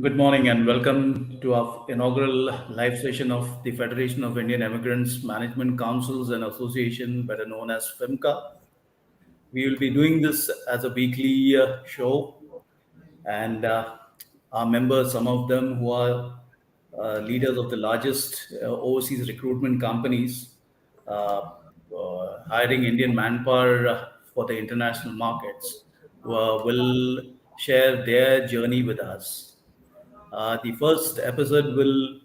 Good morning and welcome to our inaugural live session of the Federation of Indian Immigrants Management Councils and Association, better known as Fimca. We will be doing this as a weekly show, and our members, some of them who are leaders of the largest overseas recruitment companies, hiring Indian manpower for the international markets, will share their journey with us. The first episode will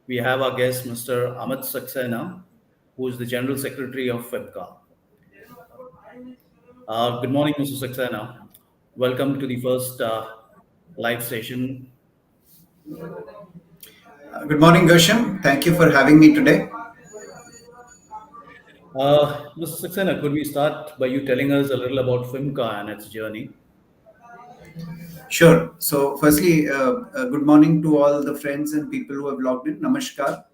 we have our guest, Mr. Amit Saxena, who is the General Secretary of Fimca. Good morning, Mr. Saxena. Welcome to the first live session. Good morning, Gershom. Thank you for having me today. Mr. Saxena, could we start by you telling us a little about Fimca and its journey? Sure. So, firstly, good morning to all the friends and people who have logged in. Namaskar.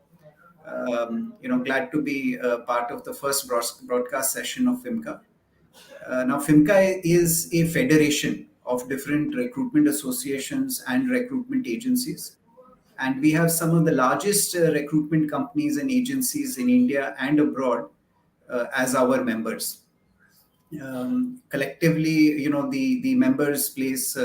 Glad to be part of the first broadcast session of Fimca. Now, Fimca is a federation of different recruitment associations and recruitment agencies. And we have some of the largest recruitment companies and agencies in India and abroad as our members. Collectively, the members place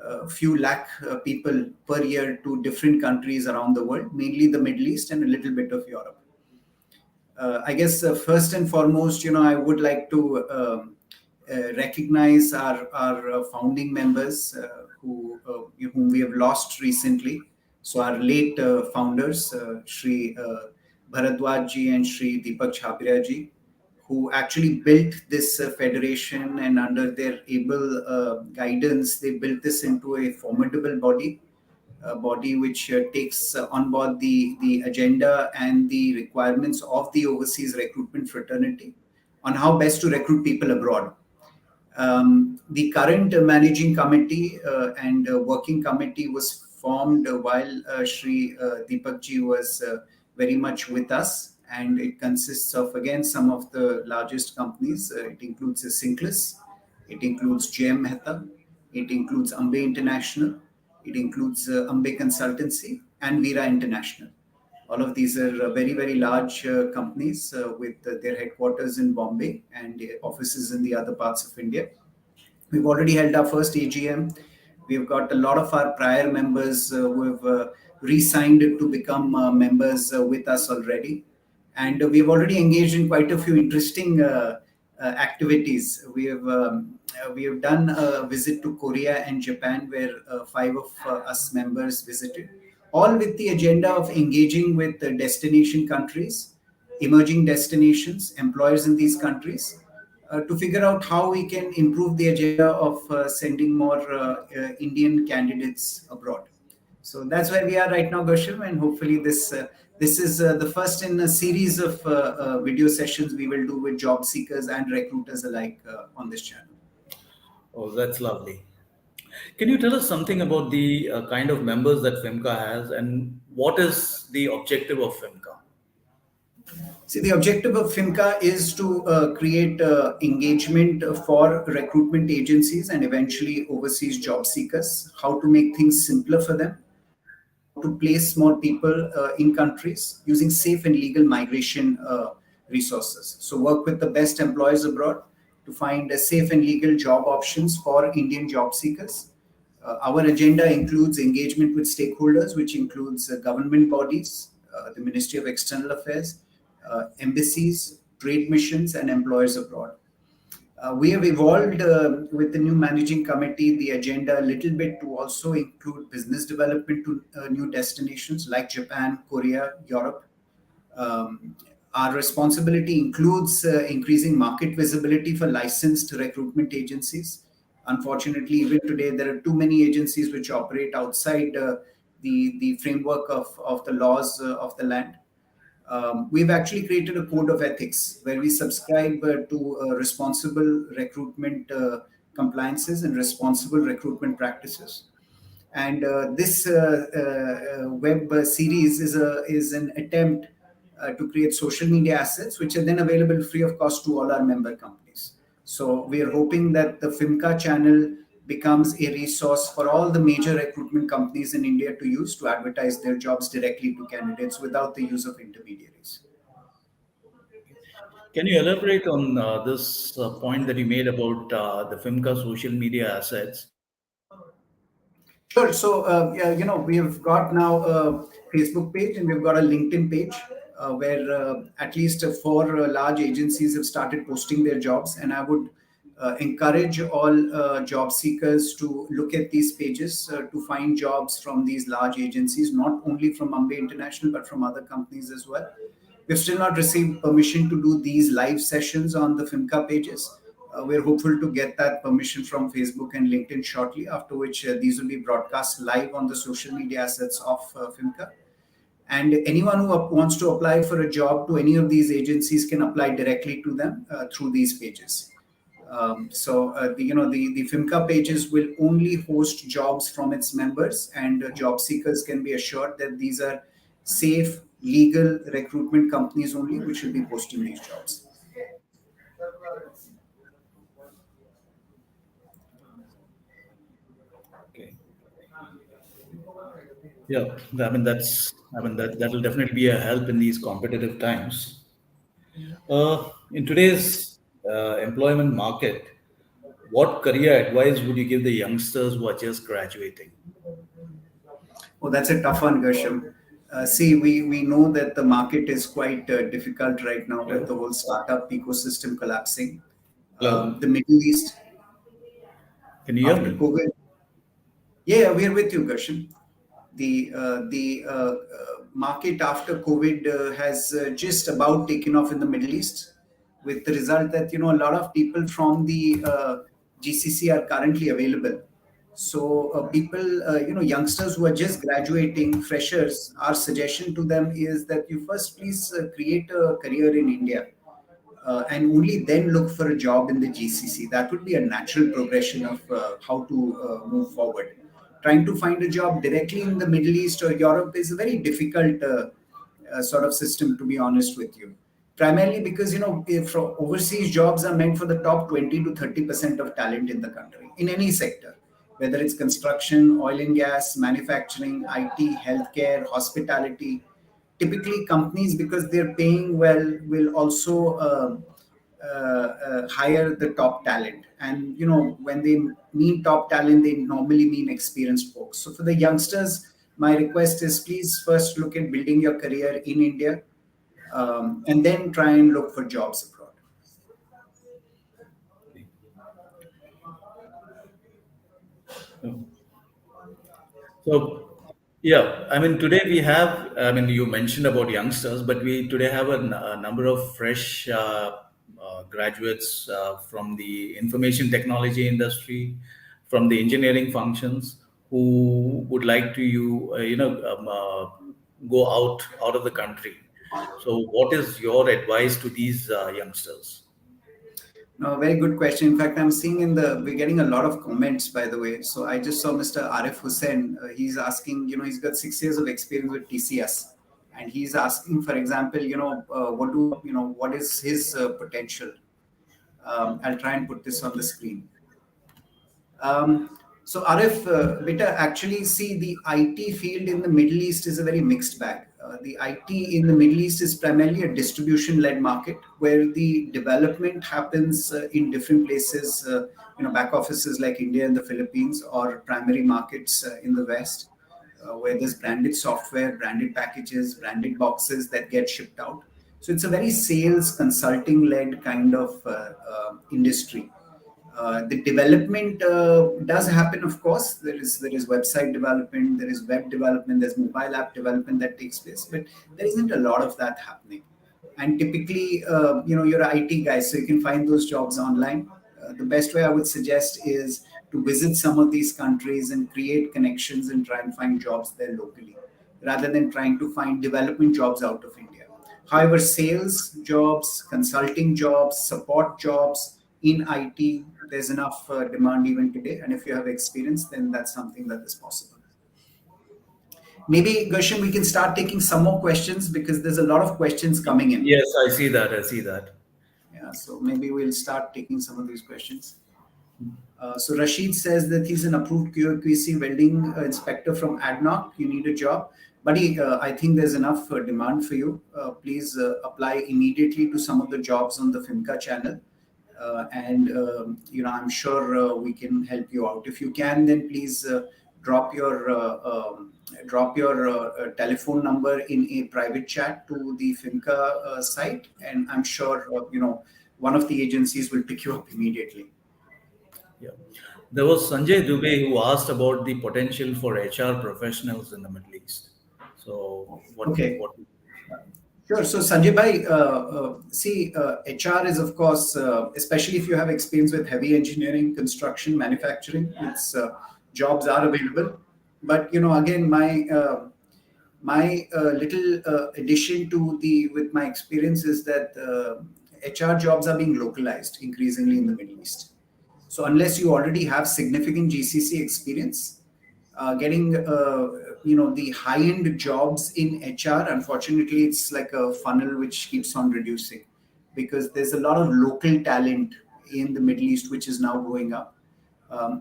a few lakh people per year to different countries around the world, mainly the Middle East and a little bit of Europe. I guess first and foremost, I would like to recognize our founding members whom we have lost recently. So our late founders, Shri Bharadwaj ji and Shri Deepak Chhabria ji, who actually built this federation, and under their able guidance, they built this into a formidable body, a body which takes on board the agenda and the requirements of the overseas recruitment fraternity on how best to recruit people abroad. The current managing committee and working committee was formed while Shri Deepak ji was very much with us, and it consists of again some of the largest companies. It includes Synclus, it includes JM Mehta, it includes Ambe International, it includes Ambe Consultancy and Veera International. All of these are very, very large companies with their headquarters in Bombay and offices in the other parts of India. We've already held our first AGM. We've got a lot of our prior members who have re-signed to become members with us already. And we've already engaged in quite a few interesting activities. We have done a visit to Korea and Japan, where five of us members visited, all with the agenda of engaging with the destination countries, emerging destinations, employers in these countries, to figure out how we can improve the agenda of sending more Indian candidates abroad. So that's where we are right now, Gershom, and hopefully this is the first in a series of video sessions we will do with job seekers and recruiters alike on this channel. Oh, that's lovely. Can you tell us something about the kind of members that Fimca has and what is the objective of Fimca? See, the objective of Fimca is to create engagement for recruitment agencies and eventually overseas job seekers, how to make things simpler for them, how to place more people in countries using safe and legal migration resources. So work with the best employers abroad to find safe and legal job options for Indian job seekers. Our agenda includes engagement with stakeholders, which includes government bodies, the Ministry of External Affairs, embassies, trade missions, and employers abroad. We have evolved with the new managing committee the agenda a little bit to also include business development to new destinations like Japan, Korea, Europe. Our responsibility includes increasing market visibility for licensed recruitment agencies. Unfortunately, even today, there are too many agencies which operate outside the framework of the laws of the land. We've actually created a code of ethics where we subscribe to responsible recruitment compliances and responsible recruitment practices. And this web series is an attempt to create social media assets, which are then available free of cost to all our member companies. So we are hoping that the Fimca channel becomes a resource for all the major recruitment companies in India to use to advertise their jobs directly to candidates without the use of intermediaries. Can you elaborate on this point that you made about the Fimca social media assets? Sure. So, yeah, we have got now a Facebook page and we've got a LinkedIn page where at least four large agencies have started posting their jobs. And I would encourage all job seekers to look at these pages to find jobs from these large agencies, not only from Ambe International, but from other companies as well. We've still not received permission to do these live sessions on the Fimca pages. We're hopeful to get that permission from Facebook and LinkedIn shortly, after which these will be broadcast live on the social media assets of Fimca. And anyone who wants to apply for a job to any of these agencies can apply directly to them through these pages. The Fimca pages will only host jobs from its members, and job seekers can be assured that these are safe, legal recruitment companies only which will be posting these jobs. Okay. Yeah, that will definitely be a help in these competitive times. In today's employment market, what career advice would you give the youngsters who are just graduating? Oh, that's a tough one, Gershom. See, we know that the market is quite difficult right now with the Hello? whole startup ecosystem collapsing. Hello? The Middle East, Can you hear after me? COVID, yeah, we are with you, Gershom. The market after COVID has just about taken off in the Middle East, with the result that a lot of people from the GCC are currently available. So people, youngsters who are just graduating, freshers, our suggestion to them is that you first please create a career in India and only then look for a job in the GCC. That would be a natural progression of how to move forward. Trying to find a job directly in the Middle East or Europe is a very difficult sort of system, to be honest with you. Primarily because if overseas jobs are meant for the top 20 to 30% of talent in the country in any sector, whether it's construction, oil and gas, manufacturing, IT, healthcare, hospitality. Typically, companies, because they're paying well, will also hire the top talent. And when they mean top talent, they normally mean experienced folks. So for the youngsters, my request is please first look at building your career in India, and then try and look for jobs abroad. So, yeah, I mean, today we have, I mean, you mentioned about youngsters, but we today have a number of fresh graduates from the information technology industry, from the engineering functions, who would like to go out of the country. So, what is your advice to these youngsters? No, very good question. In fact, I'm seeing we're getting a lot of comments, by the way. So I just saw Mr. Arif Hussain. He's asking, he's got 6 years of experience with TCS. And he's asking, for example, what is his potential? I'll try and put this on the screen. So Arif, beta, actually see the IT field in the Middle East is a very mixed bag. The IT in the Middle East is primarily a distribution-led market where the development happens in different places, back offices like India and the Philippines, or primary markets in the West, where there's branded software, branded packages, branded boxes that get shipped out. So it's a very sales consulting-led kind of industry. The development does happen, of course. There is website development, there is web development, there's mobile app development that takes place, but there isn't a lot of that happening. And typically, you're an IT guy, so you can find those jobs online. The best way I would suggest is to visit some of these countries and create connections and try and find jobs there locally, rather than trying to find development jobs out of India. However, sales jobs, consulting jobs, support jobs in IT, there's enough demand even today. And if you have experience, then that's something that is possible. Maybe, Gershom, we can start taking some more questions because there's a lot of questions coming in. Yes, I see that. I see that. Yeah, so maybe we'll start taking some of these questions. So Rashid says that he's an approved QC welding inspector from ADNOC. You need a job. Buddy, I think there's enough demand for you. Please apply immediately to some of the jobs on the Fimca channel. I'm sure we can help you out. If you can, then please drop your telephone number in a private chat to the Fimca site, and I'm sure one of the agencies will pick you up immediately. Yeah. There was Sanjay Dubey who asked about the potential for HR professionals in the Middle East. So Okay. what Sure. So Sanjay bhai, see, HR is of course, especially if you have experience with heavy engineering, construction, manufacturing, it's jobs are available. But again, my little addition to the with my experience is that HR jobs are being localized increasingly in the Middle East. So unless you already have significant GCC experience, getting the high-end jobs in HR, unfortunately, it's like a funnel which keeps on reducing because there's a lot of local talent in the Middle East which is now growing up,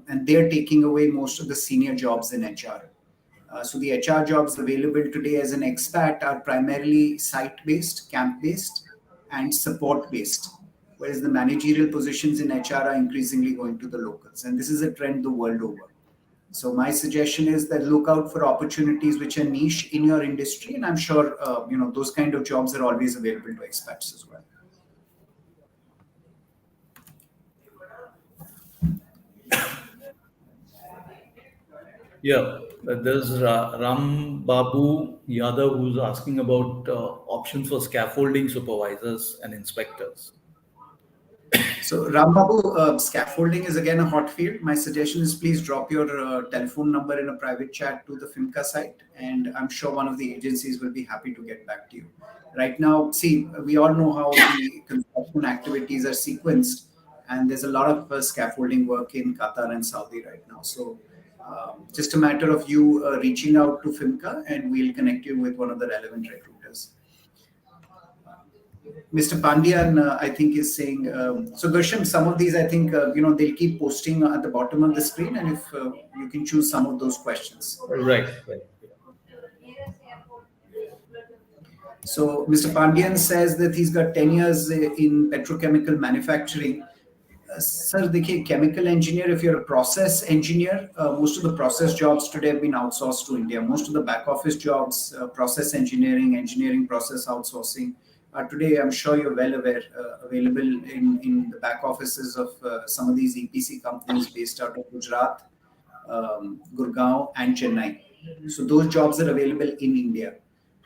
and they're taking away most of the senior jobs in HR. So the HR jobs available today as an expat are primarily site-based, camp-based, and support-based, whereas the managerial positions in HR are increasingly going to the locals, and this is a trend the world over. So my suggestion is that look out for opportunities which are niche in your industry, and I'm sure those kind of jobs are always available to expats as well. Yeah, there's Ram Babu Yadav who's asking about options for scaffolding supervisors and inspectors. So Rambabu, scaffolding is again a hot field. My suggestion is please drop your telephone number in a private chat to the Fimca site, and I'm sure one of the agencies will be happy to get back to you. Right now, see, we all know how the construction activities are sequenced, and there's a lot of scaffolding work in Qatar and Saudi right now. So just a matter of you reaching out to Fimca, and we'll connect you with one of the relevant recruiters. Mr. Pandian, I think, is saying, so Gershom, some of these, I think, they'll keep posting at the bottom of the screen, and if you can choose some of those questions. Right, right. So Mr. Pandian says that he's got 10 years in petrochemical manufacturing. Sir, देखिए, chemical engineer, if you're a process engineer, most of the process jobs today have been outsourced to India. Most of the back office jobs, process engineering process outsourcing, today, I'm sure you're well aware, available in the back offices of some of these EPC companies based out of Gujarat, Gurgaon, and Chennai. So those jobs are available in India.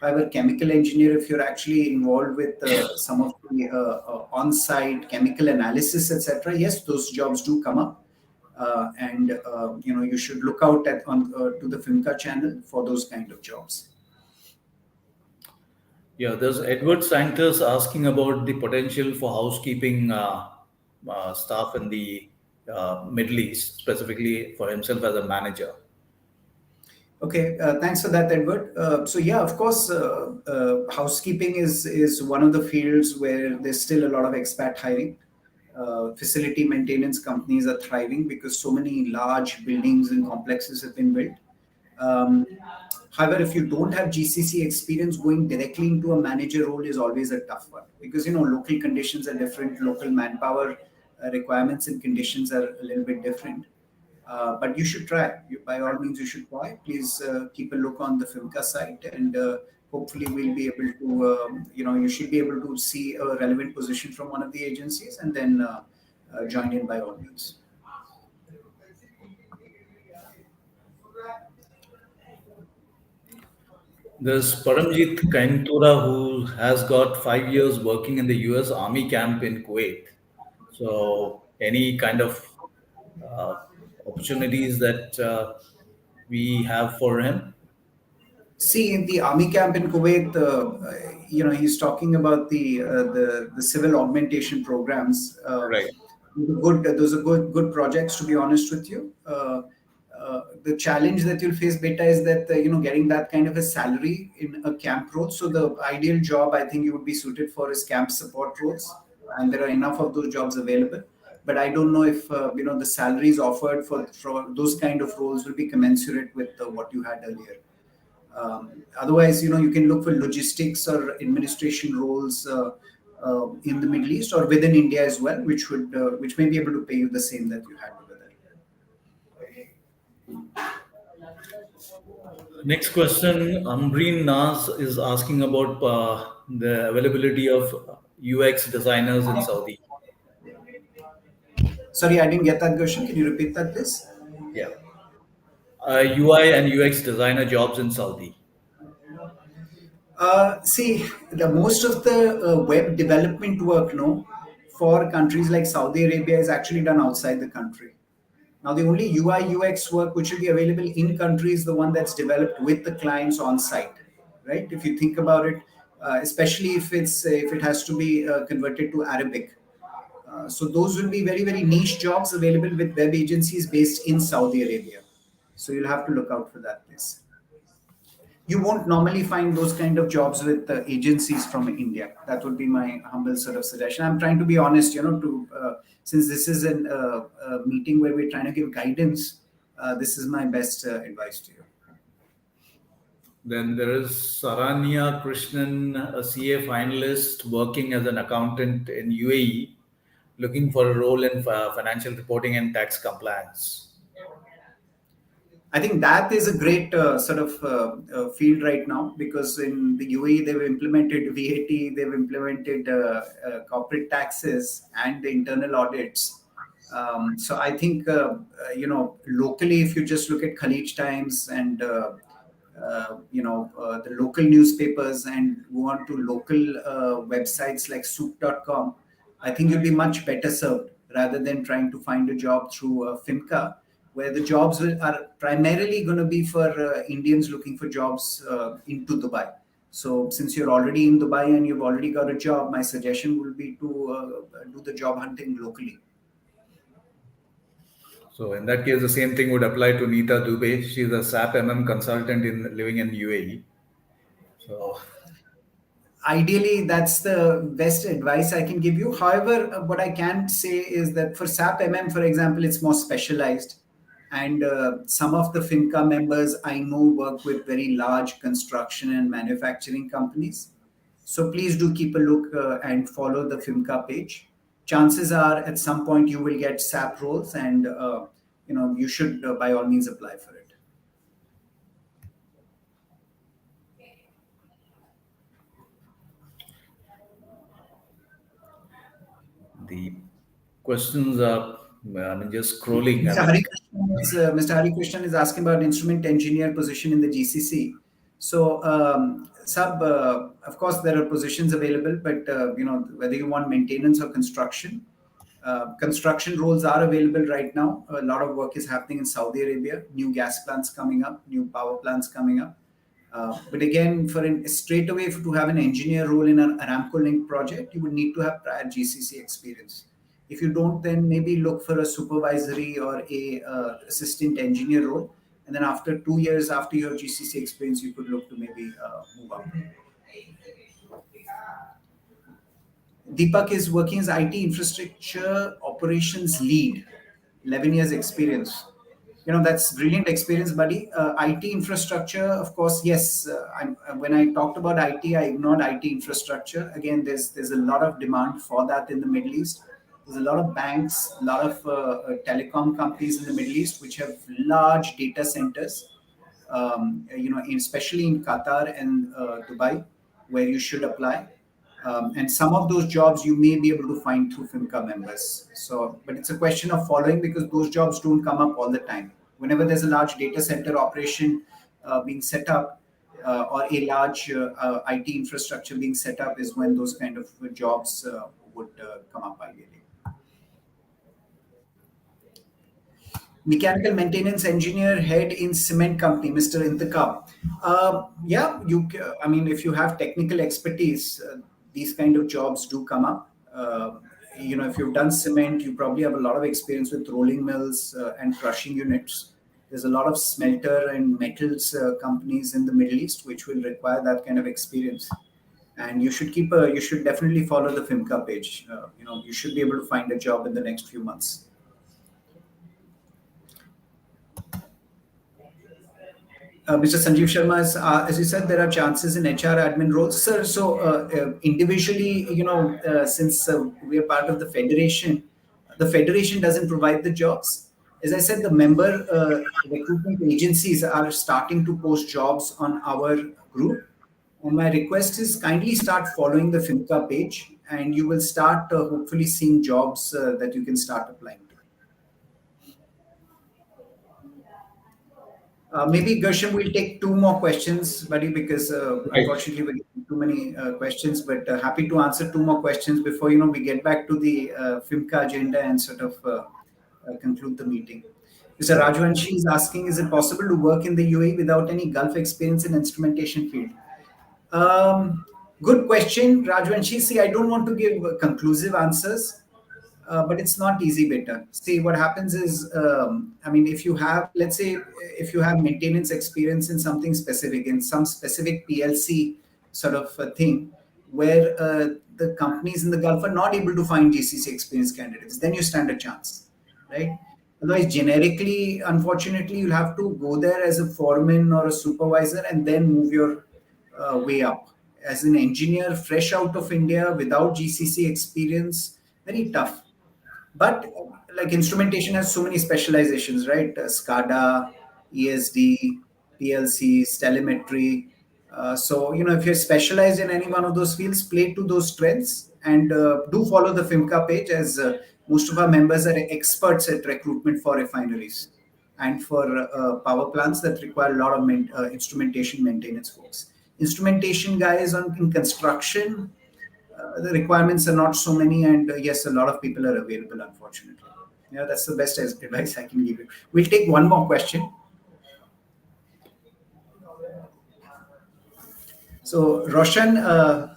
However, chemical engineer, if you're actually involved with some of the on-site chemical analysis, etc., yes, those jobs do come up, and you should look out to the Fimca channel for those kind of jobs. Yeah, there's Edward Sanctus asking about the potential for housekeeping staff in the Middle East, specifically for himself as a manager. Okay, thanks for that, Edward. So yeah, of course, housekeeping is one of the fields where there's still a lot of expat hiring. Facility maintenance companies are thriving because so many large buildings and complexes have been built. However, if you don't have GCC experience, going directly into a manager role is always a tough one because local conditions are different, local manpower requirements and conditions are a little bit different. But you should try. By all means, you should try. Please keep a look on the Fimca site, and hopefully, we'll be able to. You should be able to see a relevant position from one of the agencies, and then join in by all means. There's Paramjit Kaintura who has got 5 years working in the US Army camp in Kuwait. So, any kind of opportunities that we have for him? See, in the army camp in Kuwait, he's talking about the civil augmentation programs. Right. Those are good projects. To be honest with you, the challenge that you'll face, Beta, is that getting that kind of a salary in a camp role. So the ideal job I think you would be suited for is camp support roles, and there are enough of those jobs available. but I don't know if the salaries offered for those kind of roles will be commensurate with what you had earlier. Otherwise, you can look for logistics or administration roles in the Middle East or within India as well, which may be able to pay you the same that you had over there. Next question, Ambreen Nas is asking about the availability of UX designers in Saudi. Sorry, I didn't get that question. Can you repeat that, please? Yeah. UI and UX designer jobs in Saudi. See, the most of the web development work, no, for countries like Saudi Arabia is actually done outside the country. Now, the only UI UX work which will be available in country is the one that's developed with the clients on site, right? If you think about it, especially if it has to be converted to Arabic. So those will be very, very niche jobs available with web agencies based in Saudi Arabia. So you'll have to look out for that, please. You won't normally find those kind of jobs with agencies from India. That would be my humble sort of suggestion. I'm trying to be honest, since this is a meeting where we're trying to give guidance, this is my best advice to you. Then there is Saranya Krishnan, a CA finalist working as an accountant in UAE, looking for a role in financial reporting and tax compliance. I think that is a great field right now, because in the UAE they've implemented VAT, they've implemented corporate taxes and the internal audits. So I think locally, if you just look at Khalij Times and the local newspapers and go on to local websites like soup.com, I think you'll be much better served rather than trying to find a job through Fimca, where the jobs are primarily going to be for Indians looking for jobs into Dubai. So since you're already in Dubai and you've already got a job, my suggestion would be to do the job hunting locally. So in that case, the same thing would apply to Neeta Dubey. She's a SAP consultant living in UAE. So ideally, that's the best advice I can give you. However, what I can say is that for SAP for example, it's more specialized. And some of the Fimca members I know work with very large construction and manufacturing companies. So please do keep a look and follow the Fimca page. Chances are at some point you will get SAP roles, and you should by all means apply for it. the questions are, just scrolling. Mr. Hari Krishnan is asking about instrument engineer position in the GCC. So, of course, there are positions available, but whether you want maintenance or construction, construction roles are available right now. A lot of work is happening in Saudi Arabia. New gas plants coming up, new power plants coming up. But again, straight away to have an engineer role in an Aramco linked project, you would need to have prior GCC experience. If you don't, then maybe look for a supervisory or a assistant engineer role. And then after 2 years after your GCC experience, you could look to maybe move up. Deepak is working as IT infrastructure operations lead, 11 years experience. That's brilliant experience, buddy. IT infrastructure, of course, yes. When I talked about IT, I ignored IT infrastructure. Again, there's a lot of demand for that in the Middle East. There's a lot of banks, a lot of telecom companies in the Middle East which have large data centers. Especially in Qatar and Dubai, where you should apply. And some of those jobs you may be able to find through Fimca members. But it's a question of following, because those jobs don't come up all the time. Whenever there's a large data center operation being set up, or a large IT infrastructure being set up, is when those kind of jobs would come up ideally. Mechanical maintenance engineer head in cement company, Mr. Intikab. If you have technical expertise, these kind of jobs do come up. If you've done cement, you probably have a lot of experience with rolling mills and crushing units. There's a lot of smelter and metals companies in the Middle East which will require that kind of experience. And you should you should definitely follow the Fimca page. You should be able to find a job in the next few months. Mr. Sanjeev Sharma, as you said, there are chances in HR admin roles, sir. So individually, since we are part of the federation doesn't provide the jobs. As I said, the member recruitment agencies are starting to post jobs on our group. And my request is kindly start following the Fimca page, and you will start hopefully seeing jobs that you can start applying to. Maybe Gershom will take two more questions, buddy, because Right. unfortunately we get too many questions. But happy to answer two more questions before we get back to the Fimca agenda and sort of conclude the meeting. Mr. Right. Rajwanshi is asking: is it possible to work in the UAE without any Gulf experience in instrumentation field? Um, Good question, Rajwanshi. See, I don't want to give conclusive answers, but it's not easy, beta. See, what happens is, I mean, if you have, let's say, if you have maintenance experience in something specific, in some specific PLC sort of a thing, where the companies in the Gulf are not able to find GCC experienced candidates, then you stand a chance, right? Otherwise, generically, unfortunately, you'll have to go there as a foreman or a supervisor and then move your way up. As an engineer, fresh out of India without GCC experience, very tough. But like instrumentation has so many specializations, right? SCADA, ESD, PLCs, telemetry. So, if you're specialized in any one of those fields, play to those strengths and do follow the Fimca page, as most of our members are experts at recruitment for refineries and for power plants that require a lot of instrumentation maintenance folks. Instrumentation guys in construction, the requirements are not so many, and yes, a lot of people are available, unfortunately. Yeah, that's the best advice I can give you. We'll take one more question. So, Roshan,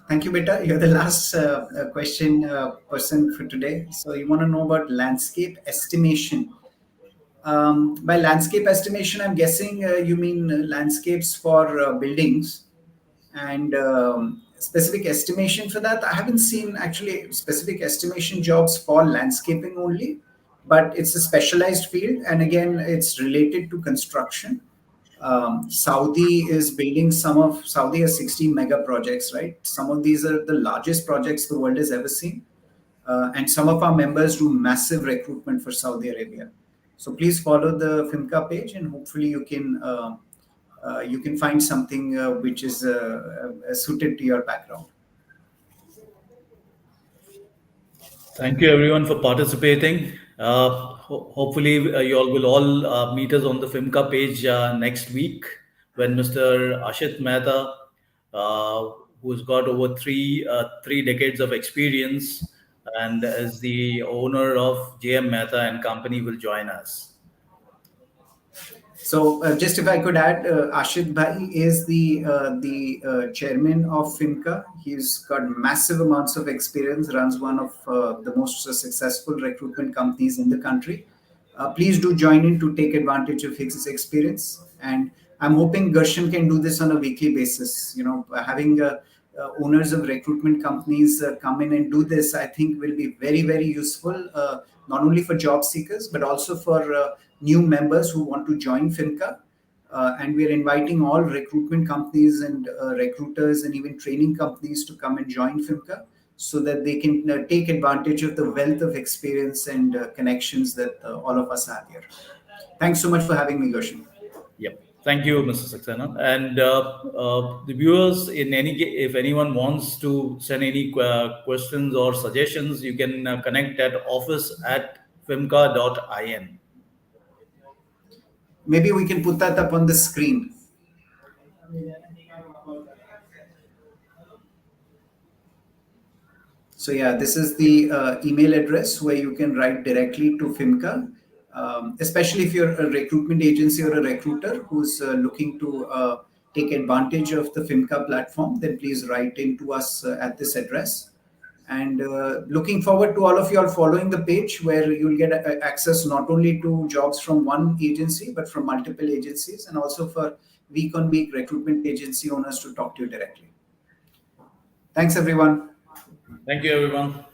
thank you, beta. You're the last question person for today. So, you want to know about landscape estimation. By landscape estimation, I'm guessing you mean landscapes for buildings. And specific estimation for that, I haven't seen actually specific estimation jobs for landscaping only, but it's a specialized field, and again it's related to construction. Saudi is building Saudi has 16 mega projects, right? Some of these are the largest projects the world has ever seen, and some of our members do massive recruitment for Saudi Arabia. So please follow the Fimca page, and hopefully you can find something which is suited to your background. Thank you, everyone, for participating. Hopefully, you all will meet us on the Fimca page next week when Mr. Ashit Mehta, uh, who's got over three decades of experience and is the owner of JM Mehta and Company, will join us. So, just if I could add, Ashit Bhai is the chairman of Fimca. He's got massive amounts of experience, runs one of the most successful recruitment companies in the country. Please do join in to take advantage of his experience. And I'm hoping Gershom can do this on a weekly basis. Having owners of recruitment companies come in and do this, I think will be very, very useful, not only for job seekers, but also for new members who want to join Fimca. And we are inviting all recruitment companies and recruiters and even training companies to come and join Fimca so that they can take advantage of the wealth of experience and connections that all of us have here. Thanks so much for having me, Gershom. Yep. Thank you, Mr. Saxena. And the viewers, if anyone wants to send any questions or suggestions, you can connect at office@fimca.in. Maybe we can put that up on the screen. So yeah, this is the email address where you can write directly to Fimca, especially if you're a recruitment agency or a recruiter who's looking to take advantage of the Fimca platform. Then please write in to us at this address. And looking forward to all of you all following the page where you'll get access not only to jobs from one agency but from multiple agencies, and also for week on week recruitment agency owners to talk to you directly. Thanks, everyone. Thank you, everyone.